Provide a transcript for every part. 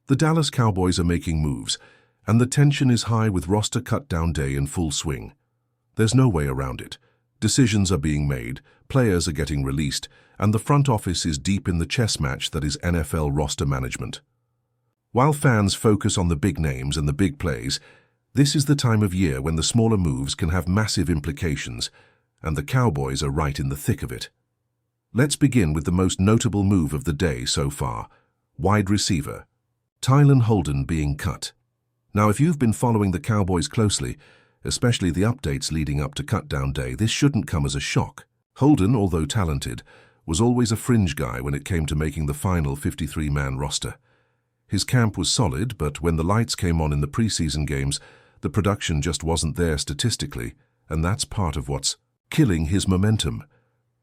The Dallas Cowboys are making moves, and the tension is high with roster cut-down day in full swing. There's no way around it. Decisions are being made, players are getting released, and the front office is deep in the chess match that is NFL roster management. While fans focus on the big names and the big plays, this is the time of year when the smaller moves can have massive implications, and the Cowboys are right in the thick of it. Let's begin with the most notable move of the day so far: wide receiver Tylen Holden being cut. Now, if you've been following the Cowboys closely, especially the updates leading up to cut-down day, this shouldn't come as a shock. Holden, although talented, was always a fringe guy when it came to making the final 53-man roster. His camp was solid, but when the lights came on in the preseason games, the production just wasn't there statistically, and that's part of what's killing his momentum.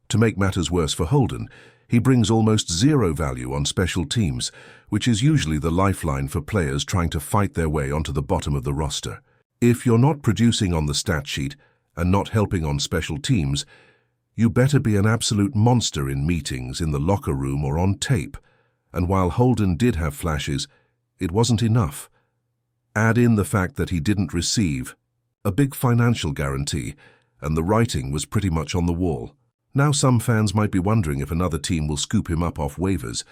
To make matters worse for Holden, he brings almost zero value on special teams, which is usually the lifeline for players trying to fight their way onto the bottom of the roster. If you're not producing on the stat sheet and not helping on special teams, you better be an absolute monster in meetings, in the locker room, or on tape. And while Holden did have flashes, it wasn't enough. Add in the fact that he didn't receive a big financial guarantee, and the writing was pretty much on the wall. Now some fans might be wondering if another team will scoop him up off waivers,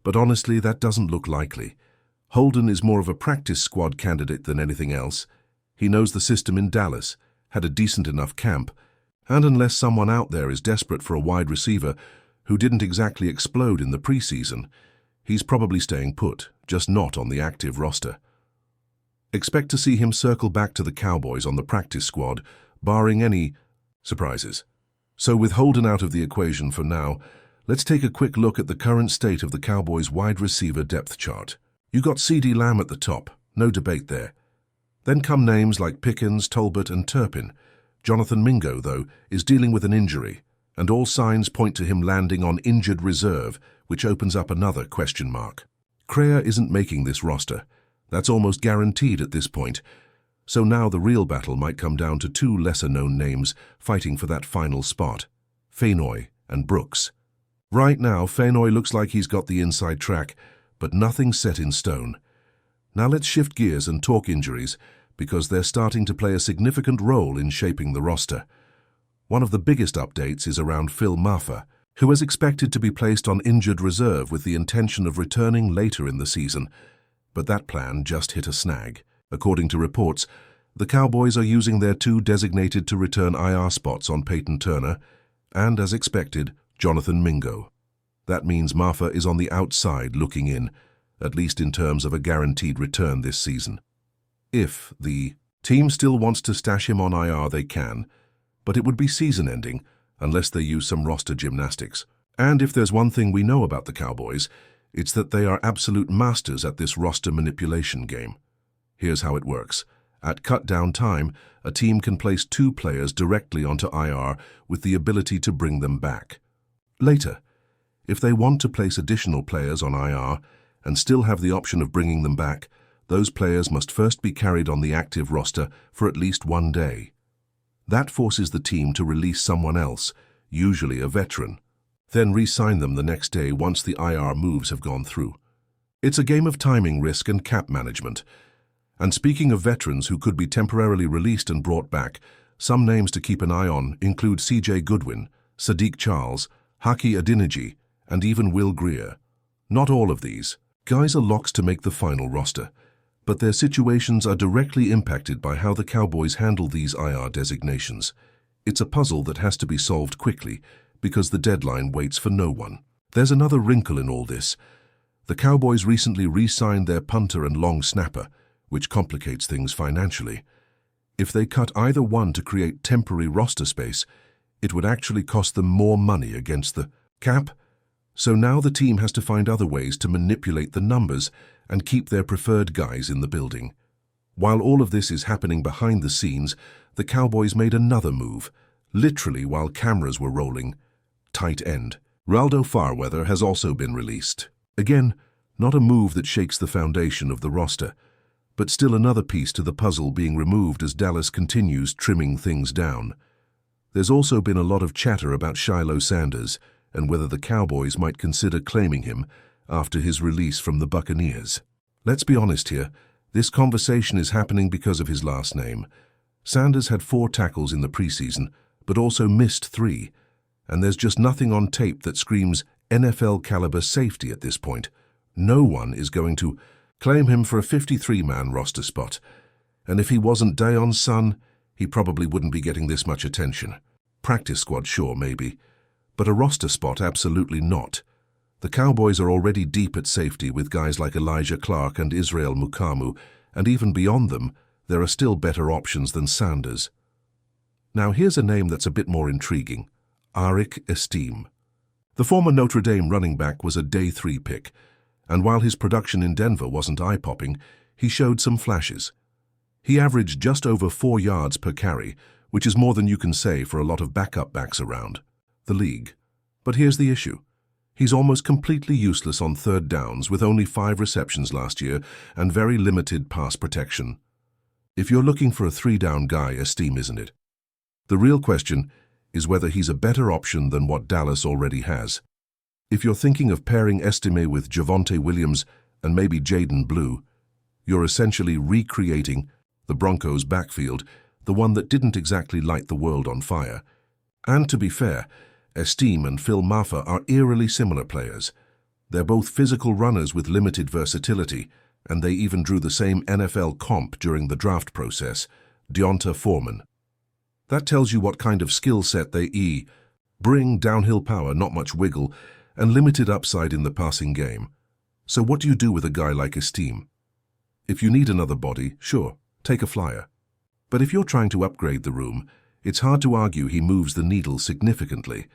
but honestly that doesn't look likely. Holden is more of a practice squad candidate than anything else. He knows the system in Dallas, had a decent enough camp, and unless someone out there is desperate for a wide receiver who didn't exactly explode in the preseason, he's probably staying put, just not on the active roster. Expect to see him circle back to the Cowboys on the practice squad, barring any surprises. So with Holden out of the equation for now, let's take a quick look at the current state of the Cowboys' wide receiver depth chart. You got CeeDee Lamb at the top, no debate there. Then come names like Pickens, Tolbert, and Turpin. Jonathan Mingo, though, is dealing with an injury, and all signs point to him landing on injured reserve, which opens up another question mark. Crea isn't making this roster. That's almost guaranteed at this point. So now the real battle might come down to two lesser-known names fighting for that final spot: Fanoy and Brooks. Right now, Fanoy looks like he's got the inside track, but nothing's set in stone. Now let's shift gears and talk injuries, because they're starting to play a significant role in shaping the roster. One of the biggest updates is around Phil Mafah, who is expected to be placed on injured reserve with the intention of returning later in the season. But that plan just hit a snag. According to reports, the Cowboys are using their two designated to return IR spots on Peyton Turner and, as expected, Jonathan Mingo. That means Mafah is on the outside looking in, at least in terms of a guaranteed return this season. If the team still wants to stash him on IR, they can, but it would be season-ending unless they use some roster gymnastics. And if there's one thing we know about the Cowboys, it's that they are absolute masters at this roster manipulation game. Here's how it works. At cut-down time, a team can place two players directly onto IR with the ability to bring them back. Later, if they want to place additional players on IR and still have the option of bringing them back, those players must first be carried on the active roster for at least 1 day. That forces the team to release someone else, usually a veteran, then re-sign them the next day once the IR moves have gone through. It's a game of timing, risk, and cap management. And speaking of veterans who could be temporarily released and brought back, some names to keep an eye on include C.J. Goodwin, Sadiq Charles, Haki Adiniji, and even Will Greer. Not all of these guys are locks to make the final roster, but their situations are directly impacted by how the Cowboys handle these IR designations. It's a puzzle that has to be solved quickly because the deadline waits for no one. There's another wrinkle in all this. The Cowboys recently re-signed their punter and long snapper, which complicates things financially. If they cut either one to create temporary roster space, it would actually cost them more money against the cap. So now the team has to find other ways to manipulate the numbers and keep their preferred guys in the building. While all of this is happening behind the scenes, the Cowboys made another move, literally while cameras were rolling. Tight end Raldo Farweather has also been released. Again, not a move that shakes the foundation of the roster, but still another piece to the puzzle being removed as Dallas continues trimming things down. There's also been a lot of chatter about Shiloh Sanders and whether the Cowboys might consider claiming him after his release from the Buccaneers. Let's be honest here, this conversation is happening because of his last name. Sanders had 4 tackles in the preseason, but also missed 3, and there's just nothing on tape that screams NFL-caliber safety at this point. No one is going to claim him for a 53-man roster spot, and if he wasn't Dion's son, he probably wouldn't be getting this much attention. Practice squad, sure, maybe, but a roster spot, absolutely not. The Cowboys are already deep at safety with guys like Elijah Clark and Israel Mukamu, and even beyond them, there are still better options than Sanders. Now here's a name that's a bit more intriguing, Arik Esteem. The former Notre Dame running back was a day 3 pick, and while his production in Denver wasn't eye-popping, he showed some flashes. He averaged just over 4 yards per carry, which is more than you can say for a lot of backup backs around the league. But here's the issue. He's almost completely useless on 3rd downs with only 5 receptions last year and very limited pass protection. If you're looking for a 3-down guy, Esteem isn't it. The real question is whether he's a better option than what Dallas already has. If you're thinking of pairing Estime with Javonte Williams and maybe Jaden Blue, you're essentially recreating the Broncos' backfield, the one that didn't exactly light the world on fire. And to be fair, Esteem and Phil Maffa are eerily similar players. They're both physical runners with limited versatility, and they even drew the same NFL comp during the draft process, Deonta Foreman. That tells you what kind of skill set they bring: downhill power, not much wiggle, and limited upside in the passing game. So what do you do with a guy like Esteem? If you need another body, sure, take a flyer. But if you're trying to upgrade the room, it's hard to argue he moves the needle significantly.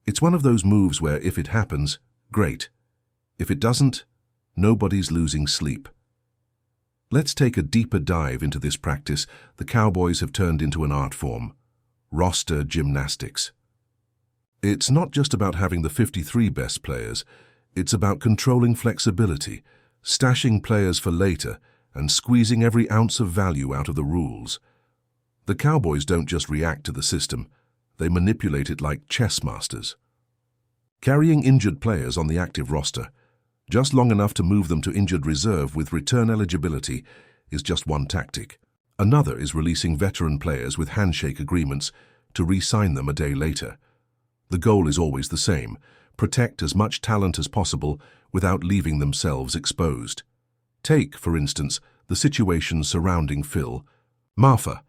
It's one of those moves where if it happens, great. If it doesn't, nobody's losing sleep. Let's take a deeper dive into this practice the Cowboys have turned into an art form: roster gymnastics. It's not just about having the 53 best players, it's about controlling flexibility, stashing players for later, and squeezing every ounce of value out of the rules. The Cowboys don't just react to the system, they manipulate it like chess masters. Carrying injured players on the active roster, just long enough to move them to injured reserve with return eligibility, is just one tactic. Another is releasing veteran players with handshake agreements to re-sign them a day later. The goal is always the same: protect as much talent as possible without leaving themselves exposed. Take, for instance, the situation surrounding Phil Maffa.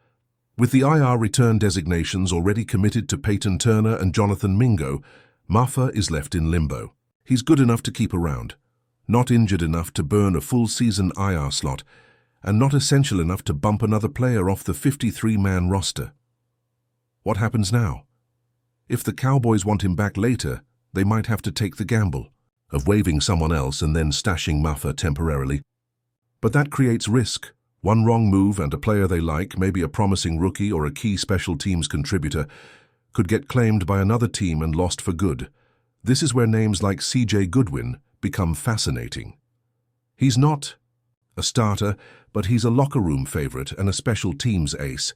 With the IR return designations already committed to Peyton Turner and Jonathan Mingo, Maffa is left in limbo. He's good enough to keep around, not injured enough to burn a full-season IR slot, and not essential enough to bump another player off the 53-man roster. What happens now? If the Cowboys want him back later, they might have to take the gamble of waiving someone else and then stashing Maffa temporarily. But that creates risk. One wrong move and a player they like, maybe a promising rookie or a key special teams contributor, could get claimed by another team and lost for good. This is where names like CJ Goodwin become fascinating. He's not a starter, but he's a locker room favorite and a special teams ace.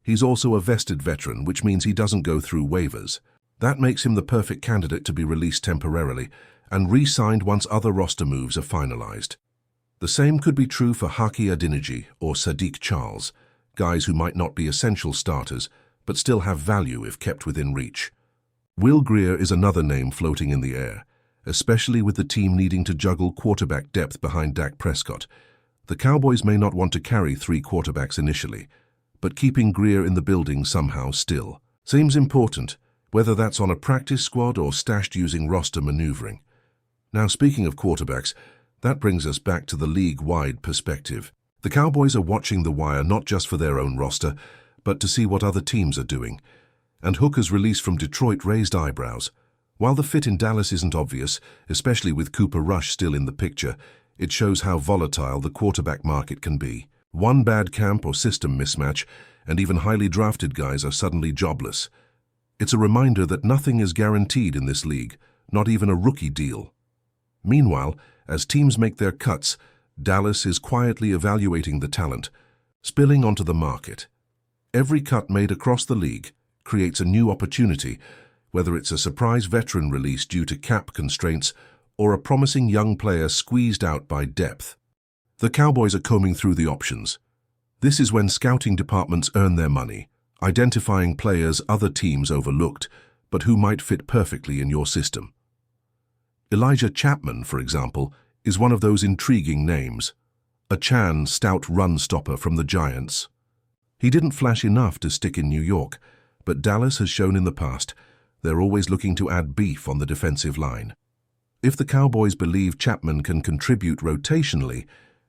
He's also a vested veteran, which means he doesn't go through waivers. That makes him the perfect candidate to be released temporarily and re-signed once other roster moves are finalized. The same could be true for Haki Adiniji or Sadiq Charles, guys who might not be essential starters, but still have value if kept within reach. Will Grier is another name floating in the air, especially with the team needing to juggle quarterback depth behind Dak Prescott. The Cowboys may not want to carry 3 quarterbacks initially, but keeping Grier in the building somehow still seems important, whether that's on a practice squad or stashed using roster maneuvering. Now, speaking of quarterbacks, that brings us back to the league-wide perspective. The Cowboys are watching the wire not just for their own roster, but to see what other teams are doing. And Hooker's release from Detroit raised eyebrows. While the fit in Dallas isn't obvious, especially with Cooper Rush still in the picture, it shows how volatile the quarterback market can be. One bad camp or system mismatch, and even highly drafted guys are suddenly jobless. It's a reminder that nothing is guaranteed in this league, not even a rookie deal. Meanwhile, as teams make their cuts, Dallas is quietly evaluating the talent, spilling onto the market. Every cut made across the league creates a new opportunity, whether it's a surprise veteran release due to cap constraints or a promising young player squeezed out by depth. The Cowboys are combing through the options. This is when scouting departments earn their money, identifying players other teams overlooked, but who might fit perfectly in your system. Elijah Chapman, for example, is one of those intriguing names. A Chan stout run stopper from the Giants. He didn't flash enough to stick in New York, but Dallas has shown in the past they're always looking to add beef on the defensive line. If the Cowboys believe Chapman can contribute rotationally,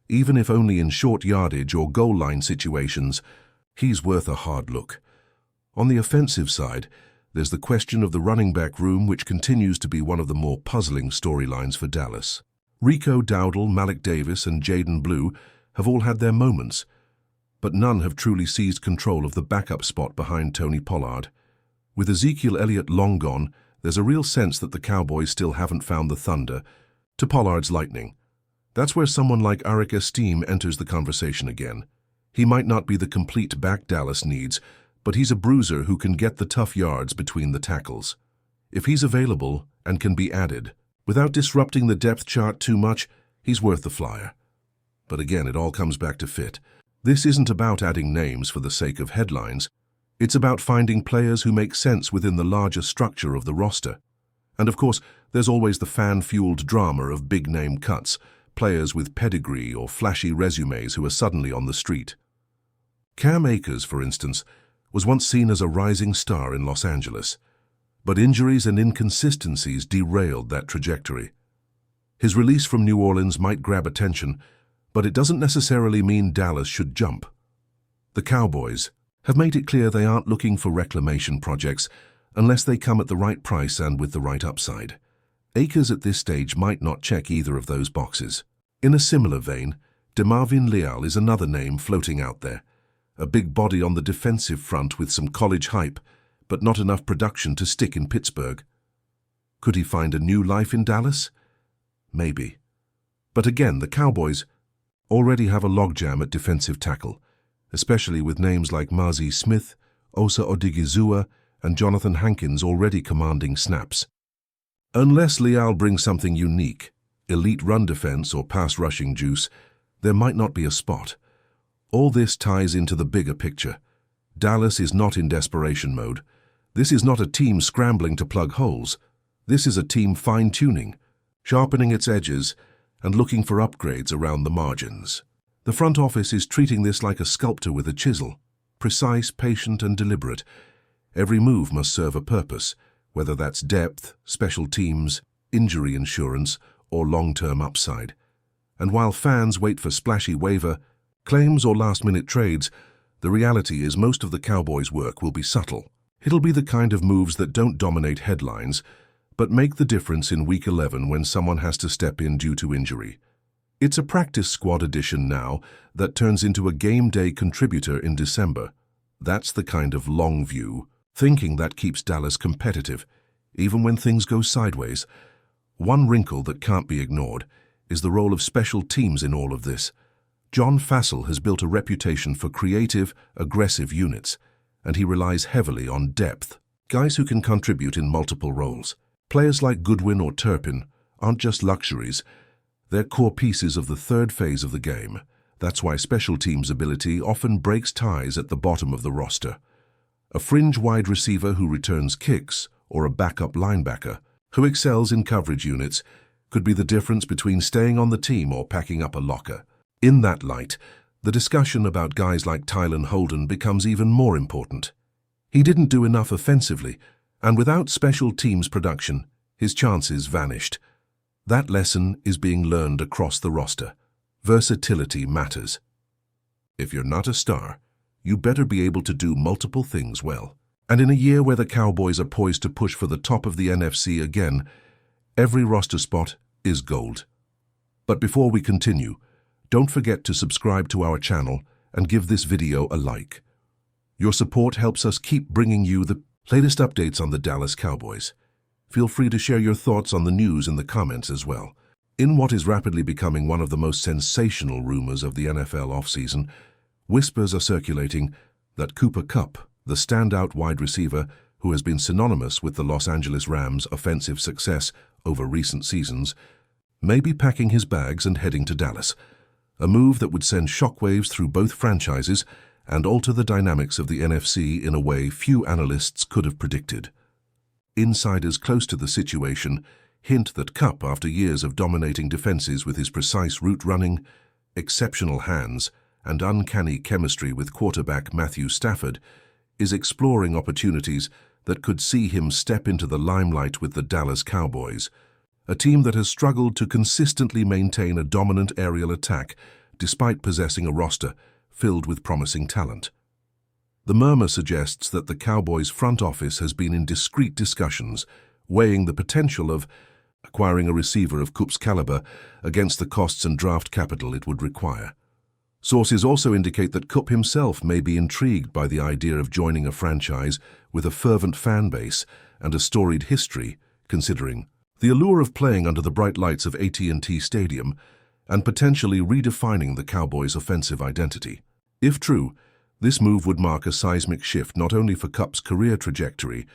even if only in short yardage or goal line situations, he's worth a hard look. On the offensive side, there's the question of the running back room, which continues to be one of the more puzzling storylines for Dallas. Rico Dowdle, Malik Davis, and Jaden Blue have all had their moments, but none have truly seized control of the backup spot behind Tony Pollard. With Ezekiel Elliott long gone, there's a real sense that the Cowboys still haven't found the thunder to Pollard's lightning. That's where someone like Arik Esteem enters the conversation again. He might not be the complete back Dallas needs, but he's a bruiser who can get the tough yards between the tackles. If he's available and can be added, without disrupting the depth chart too much, he's worth the flyer. But again, it all comes back to fit. This isn't about adding names for the sake of headlines. It's about finding players who make sense within the larger structure of the roster. And of course, there's always the fan-fueled drama of big-name cuts, players with pedigree or flashy resumes who are suddenly on the street. Cam Akers, for instance, was once seen as a rising star in Los Angeles, but injuries and inconsistencies derailed that trajectory. His release from New Orleans might grab attention, but it doesn't necessarily mean Dallas should jump. The Cowboys have made it clear they aren't looking for reclamation projects unless they come at the right price and with the right upside. Akers at this stage might not check either of those boxes. In a similar vein, DeMarvin Leal is another name floating out there. A big body on the defensive front with some college hype, but not enough production to stick in Pittsburgh. Could he find a new life in Dallas? Maybe. But again, the Cowboys already have a logjam at defensive tackle, especially with names like Mazi Smith, Osa Odigizua, and Jonathan Hankins already commanding snaps. Unless Leal brings something unique, elite run defense or pass rushing juice, there might not be a spot. All this ties into the bigger picture. Dallas is not in desperation mode. This is not a team scrambling to plug holes. This is a team fine-tuning, sharpening its edges, and looking for upgrades around the margins. The front office is treating this like a sculptor with a chisel, precise, patient, and deliberate. Every move must serve a purpose, whether that's depth, special teams, injury insurance, or long-term upside. And while fans wait for splashy waiver claims or last-minute trades, the reality is most of the Cowboys' work will be subtle. It'll be the kind of moves that don't dominate headlines, but make the difference in Week 11 when someone has to step in due to injury. It's a practice squad addition now that turns into a game day contributor in December. That's the kind of long view thinking that keeps Dallas competitive, even when things go sideways. One wrinkle that can't be ignored is the role of special teams in all of this. John Fassel has built a reputation for creative, aggressive units, and he relies heavily on depth, guys who can contribute in multiple roles. Players like Goodwin or Turpin aren't just luxuries. They're core pieces of the third phase of the game. That's why special teams' ability often breaks ties at the bottom of the roster. A fringe wide receiver who returns kicks, or a backup linebacker who excels in coverage units, could be the difference between staying on the team or packing up a locker. In that light, the discussion about guys like Tylan Holden becomes even more important. He didn't do enough offensively, and without special teams production, his chances vanished. That lesson is being learned across the roster. Versatility matters. If you're not a star, you better be able to do multiple things well. And in a year where the Cowboys are poised to push for the top of the NFC again, every roster spot is gold. But before we continue, don't forget to subscribe to our channel and give this video a like. Your support helps us keep bringing you the latest updates on the Dallas Cowboys. Feel free to share your thoughts on the news in the comments as well. In what is rapidly becoming one of the most sensational rumors of the NFL offseason, whispers are circulating that KUPP, the standout wide receiver who has been synonymous with the Los Angeles Rams' offensive success over recent seasons, may be packing his bags and heading to Dallas. a move that would send shockwaves through both franchises and alter the dynamics of the NFC in a way few analysts could have predicted. Insiders close to the situation hint that KUPP, after years of dominating defenses with his precise route running, exceptional hands, and uncanny chemistry with quarterback Matthew Stafford, is exploring opportunities that could see him step into the limelight with the Dallas Cowboys, a team that has struggled to consistently maintain a dominant aerial attack despite possessing a roster filled with promising talent. The murmur suggests that the Cowboys' front office has been in discreet discussions, weighing the potential of acquiring a receiver of KUPP's caliber against the costs and draft capital it would require. Sources also indicate that KUPP himself may be intrigued by the idea of joining a franchise with a fervent fan base and a storied history, considering the allure of playing under the bright lights of AT&T Stadium and potentially redefining the Cowboys' offensive identity. If true, this move would mark a seismic shift not only for KUPP's career trajectory,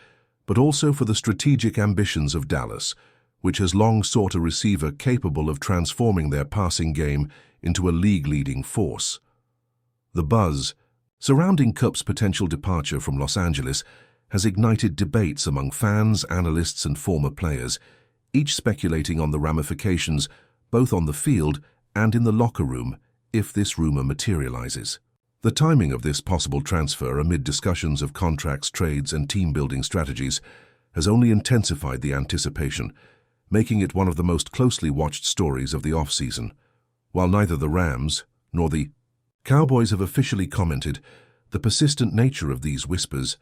but also for the strategic ambitions of Dallas, which has long sought a receiver capable of transforming their passing game into a league-leading force. The buzz surrounding KUPP's potential departure from Los Angeles has ignited debates among fans, analysts, and former players, each speculating on the ramifications both on the field and in the locker room if this rumor materializes. The timing of this possible transfer amid discussions of contracts, trades, and team-building strategies has only intensified the anticipation, making it one of the most closely watched stories of the offseason. While neither the Rams nor the Cowboys have officially commented, the persistent nature of these whispers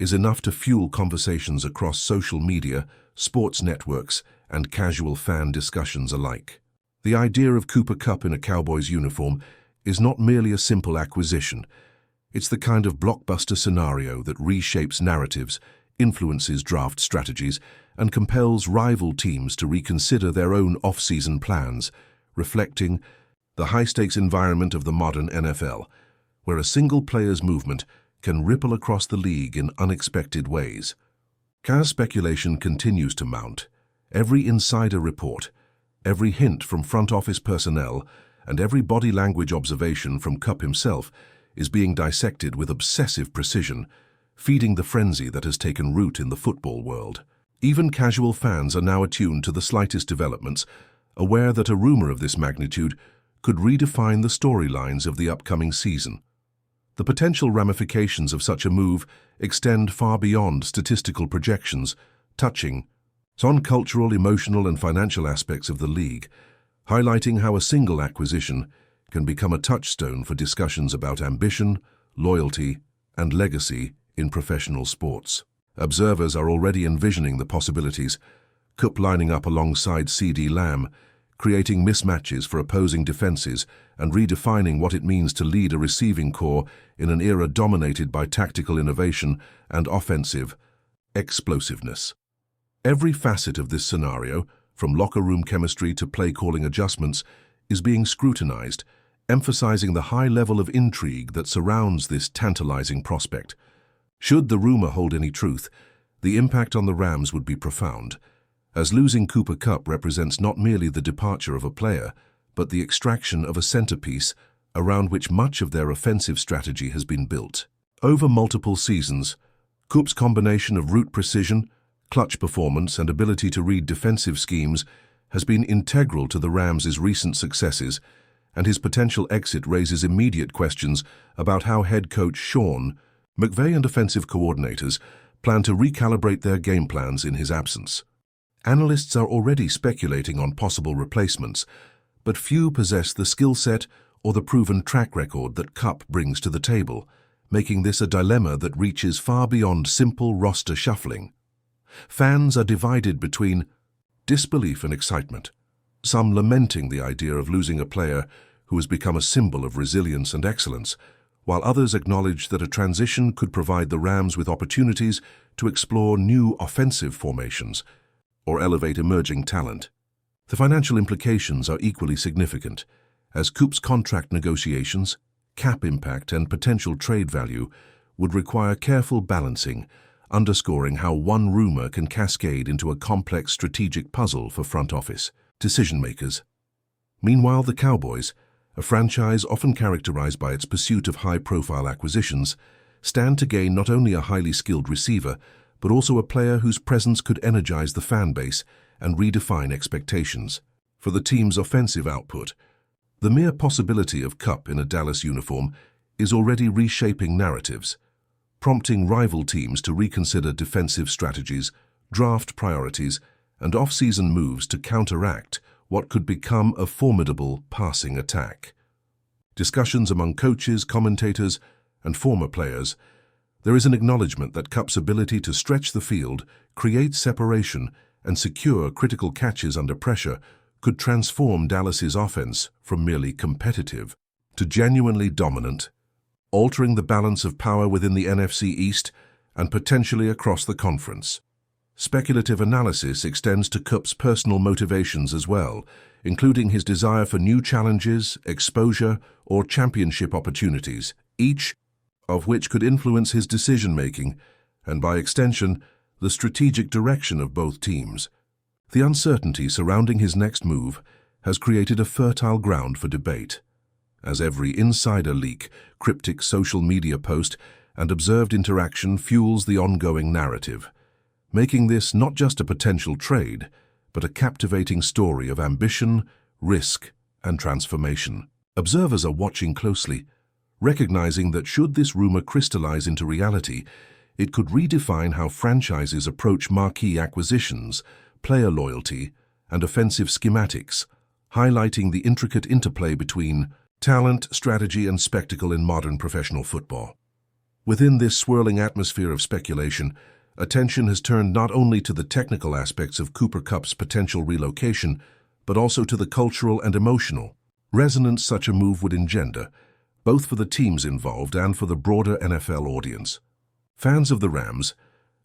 is enough to fuel conversations across social media, sports networks, and casual fan discussions alike. The idea of Cooper Kupp in a Cowboys uniform is not merely a simple acquisition. It's the kind of blockbuster scenario that reshapes narratives, influences draft strategies, and compels rival teams to reconsider their own off-season plans, reflecting the high-stakes environment of the modern NFL, where a single player's movement can ripple across the league in unexpected ways. As speculation continues to mount, every insider report, every hint from front office personnel, and every body language observation from KUPP himself is being dissected with obsessive precision, feeding the frenzy that has taken root in the football world. Even casual fans are now attuned to the slightest developments, aware that a rumor of this magnitude could redefine the storylines of the upcoming season. The potential ramifications of such a move extend far beyond statistical projections, touching on cultural, emotional, and financial aspects of the league, highlighting how a single acquisition can become a touchstone for discussions about ambition, loyalty, and legacy in professional sports. Observers are already envisioning the possibilities, KUPP lining up alongside CeeDee Lamb, creating mismatches for opposing defenses and redefining what it means to lead a receiving corps in an era dominated by tactical innovation and offensive explosiveness. Every facet of this scenario, from locker room chemistry to play-calling adjustments, is being scrutinized, emphasizing the high level of intrigue that surrounds this tantalizing prospect. Should the rumor hold any truth, the impact on the Rams would be profound, as losing Cooper Kupp represents not merely the departure of a player, but the extraction of a centerpiece around which much of their offensive strategy has been built. Over multiple seasons, KUPP's combination of route precision, clutch performance, and ability to read defensive schemes has been integral to the Rams' recent successes, and his potential exit raises immediate questions about how head coach Sean McVay and offensive coordinators plan to recalibrate their game plans in his absence. Analysts are already speculating on possible replacements, but few possess the skill set or the proven track record that KUPP brings to the table, making this a dilemma that reaches far beyond simple roster shuffling. Fans are divided between disbelief and excitement, some lamenting the idea of losing a player who has become a symbol of resilience and excellence, while others acknowledge that a transition could provide the Rams with opportunities to explore new offensive formations or elevate emerging talent. The financial implications are equally significant, as KUPP's contract negotiations, cap impact, and potential trade value would require careful balancing, underscoring how one rumor can cascade into a complex strategic puzzle for front office decision-makers. Meanwhile, the Cowboys, a franchise often characterized by its pursuit of high-profile acquisitions, stand to gain not only a highly skilled receiver, but also a player whose presence could energize the fan base and redefine expectations. For the team's offensive output, the mere possibility of KUPP in a Dallas uniform is already reshaping narratives, prompting rival teams to reconsider defensive strategies, draft priorities, and off-season moves to counteract what could become a formidable passing attack. Discussions among coaches, commentators, and former players, there is an acknowledgement that KUPP's ability to stretch the field, create separation, and secure critical catches under pressure could transform Dallas's offense from merely competitive to genuinely dominant, altering the balance of power within the NFC East and potentially across the conference. Speculative analysis extends to KUPP's personal motivations as well, including his desire for new challenges, exposure, or championship opportunities, each of which could influence his decision-making and, by extension, the strategic direction of both teams. The uncertainty surrounding his next move has created a fertile ground for debate, as every insider leak, cryptic social media post, and observed interaction fuels the ongoing narrative, making this not just a potential trade, but a captivating story of ambition, risk, and transformation. Observers are watching closely, recognizing that should this rumor crystallize into reality, it could redefine how franchises approach marquee acquisitions, player loyalty, and offensive schematics, highlighting the intricate interplay between talent, strategy, and spectacle in modern professional football. Within this swirling atmosphere of speculation, attention has turned not only to the technical aspects of Cooper Kupp's potential relocation, but also to the cultural and emotional resonance such a move would engender, both for the teams involved and for the broader NFL audience. Fans of the Rams,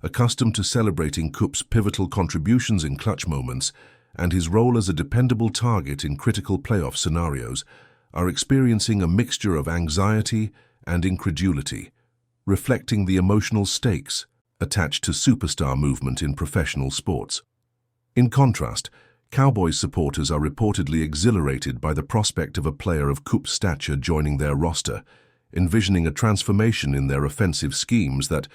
accustomed to celebrating Kupp's pivotal contributions in clutch moments and his role as a dependable target in critical playoff scenarios, are experiencing a mixture of anxiety and incredulity, reflecting the emotional stakes attached to superstar movement in professional sports. In contrast, Cowboys supporters are reportedly exhilarated by the prospect of a player of Kupp's stature joining their roster, envisioning a transformation in their offensive schemes that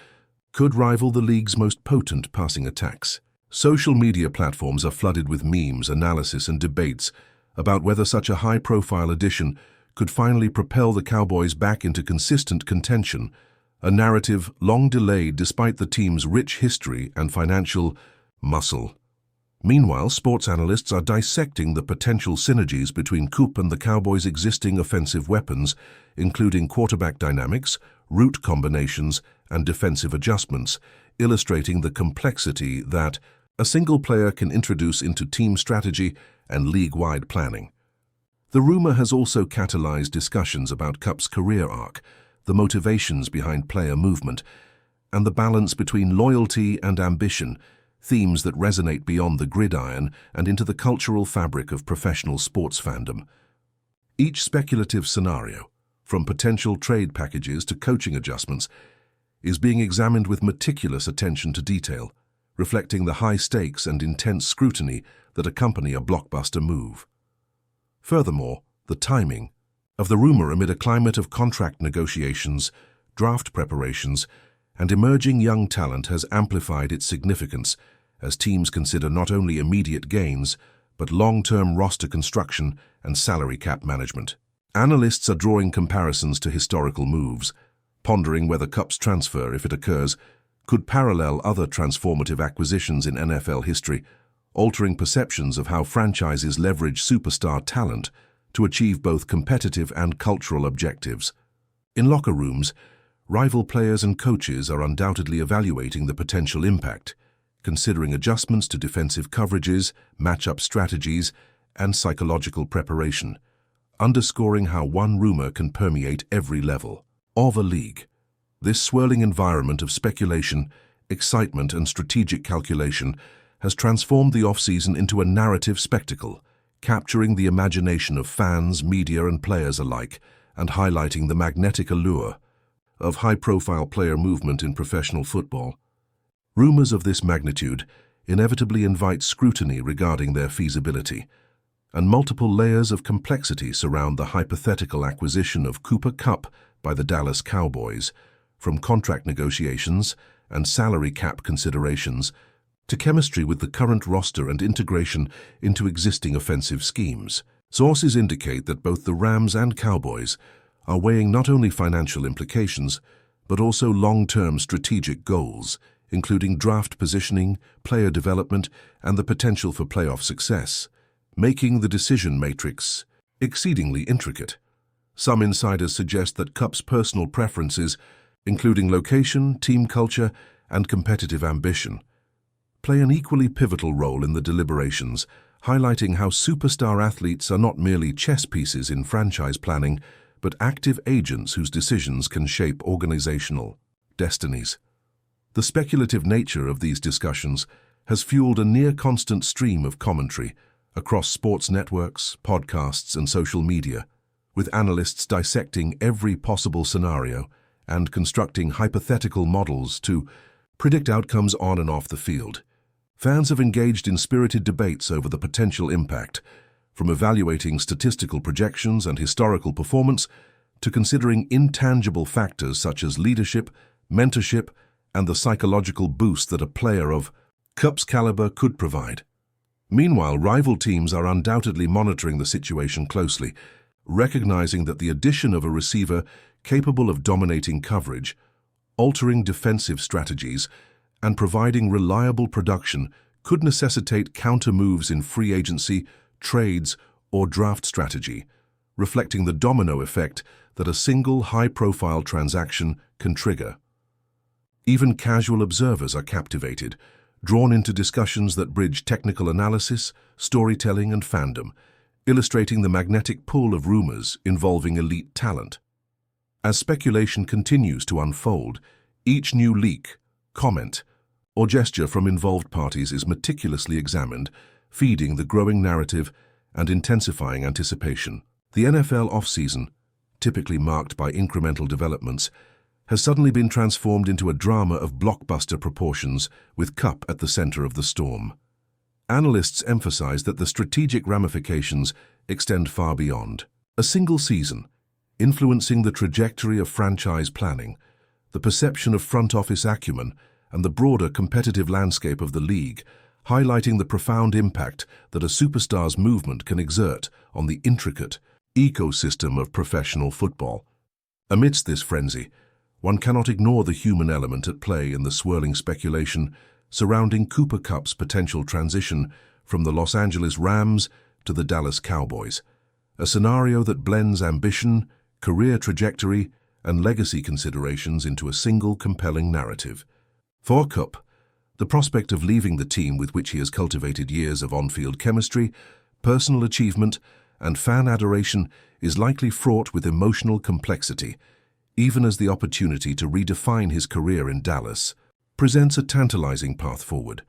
could rival the league's most potent passing attacks. Social media platforms are flooded with memes, analysis, and debates about whether such a high-profile addition could finally propel the Cowboys back into consistent contention, a narrative long delayed despite the team's rich history and financial muscle. Meanwhile, sports analysts are dissecting the potential synergies between KUPP and the Cowboys' existing offensive weapons, including quarterback dynamics, route combinations, and defensive adjustments, illustrating the complexity that a single player can introduce into team strategy and league-wide planning. The rumor has also catalyzed discussions about KUPP's career arc, the motivations behind player movement, and the balance between loyalty and ambition, themes that resonate beyond the gridiron and into the cultural fabric of professional sports fandom. Each speculative scenario, from potential trade packages to coaching adjustments, is being examined with meticulous attention to detail, reflecting the high stakes and intense scrutiny that accompany a blockbuster move. Furthermore, the timing of the rumor amid a climate of contract negotiations, draft preparations, and emerging young talent has amplified its significance as teams consider not only immediate gains, but long-term roster construction and salary cap management. Analysts are drawing comparisons to historical moves, pondering whether KUPP's transfer, if it occurs, could parallel other transformative acquisitions in NFL history, altering perceptions of how franchises leverage superstar talent to achieve both competitive and cultural objectives. In locker rooms, rival players and coaches are undoubtedly evaluating the potential impact, considering adjustments to defensive coverages, matchup strategies, and psychological preparation, underscoring how one rumor can permeate every level of a league. This swirling environment of speculation, excitement, and strategic calculation has transformed the offseason into a narrative spectacle, capturing the imagination of fans, media, and players alike, and highlighting the magnetic allure of high-profile player movement in professional football. Rumors of this magnitude inevitably invite scrutiny regarding their feasibility, and multiple layers of complexity surround the hypothetical acquisition of KUPP by the Dallas Cowboys, from contract negotiations and salary cap considerations to chemistry with the current roster and integration into existing offensive schemes. Sources indicate that both the Rams and Cowboys are weighing not only financial implications, but also long-term strategic goals, including draft positioning, player development, and the potential for playoff success, making the decision matrix exceedingly intricate. Some insiders suggest that KUPP's personal preferences, including location, team culture, and competitive ambition, play an equally pivotal role in the deliberations, highlighting how superstar athletes are not merely chess pieces in franchise planning, but active agents whose decisions can shape organizational destinies. The speculative nature of these discussions has fueled a near-constant stream of commentary across sports networks, podcasts, and social media, with analysts dissecting every possible scenario and constructing hypothetical models to predict outcomes on and off the field. Fans have engaged in spirited debates over the potential impact, from evaluating statistical projections and historical performance to considering intangible factors such as leadership, mentorship, and the psychological boost that a player of KUPP's caliber could provide. Meanwhile, rival teams are undoubtedly monitoring the situation closely, recognizing that the addition of a receiver capable of dominating coverage, altering defensive strategies, and providing reliable production could necessitate counter-moves in free agency, trades, or draft strategy, reflecting the domino effect that a single high-profile transaction can trigger. Even casual observers are captivated, drawn into discussions that bridge technical analysis, storytelling, and fandom, illustrating the magnetic pull of rumors involving elite talent. As speculation continues to unfold, each new leak, comment, or gesture from involved parties is meticulously examined, feeding the growing narrative and intensifying anticipation. The NFL offseason, typically marked by incremental developments, has suddenly been transformed into a drama of blockbuster proportions, with KUPP at the center of the storm. Analysts emphasize that the strategic ramifications extend far beyond a single season, influencing the trajectory of franchise planning, the perception of front office acumen, and the broader competitive landscape of the league, highlighting the profound impact that a superstar's movement can exert on the intricate ecosystem of professional football. Amidst this frenzy, one cannot ignore the human element at play in the swirling speculation surrounding KUPP's potential transition from the Los Angeles Rams to the Dallas Cowboys, a scenario that blends ambition, career trajectory, and legacy considerations into a single compelling narrative. For KUPP, the prospect of leaving the team with which he has cultivated years of on-field chemistry, personal achievement, and fan adoration is likely fraught with emotional complexity, even as the opportunity to redefine his career in Dallas presents a tantalizing path forward.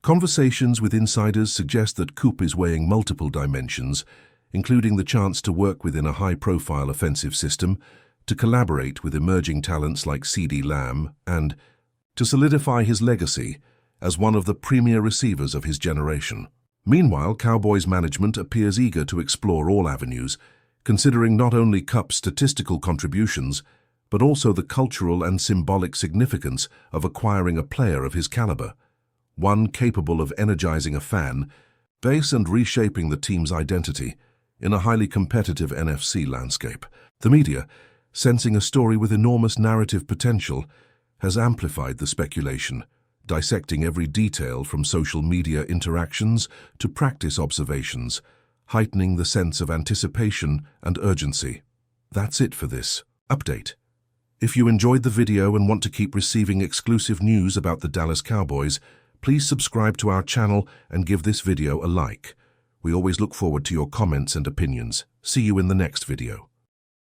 Conversations with insiders suggest that KUPP is weighing multiple dimensions, including the chance to work within a high-profile offensive system, to collaborate with emerging talents like CeeDee Lamb, and to solidify his legacy as one of the premier receivers of his generation. Meanwhile, Cowboys management appears eager to explore all avenues, considering not only KUPP's statistical contributions, but also the cultural and symbolic significance of acquiring a player of his caliber, one capable of energizing a fan base and reshaping the team's identity in a highly competitive NFC landscape. The media, sensing a story with enormous narrative potential, has amplified the speculation, dissecting every detail from social media interactions to practice observations, heightening the sense of anticipation and urgency. That's it for this update. If you enjoyed the video and want to keep receiving exclusive news about the Dallas Cowboys, please subscribe to our channel and give this video a like. We always look forward to your comments and opinions. See you in the next video.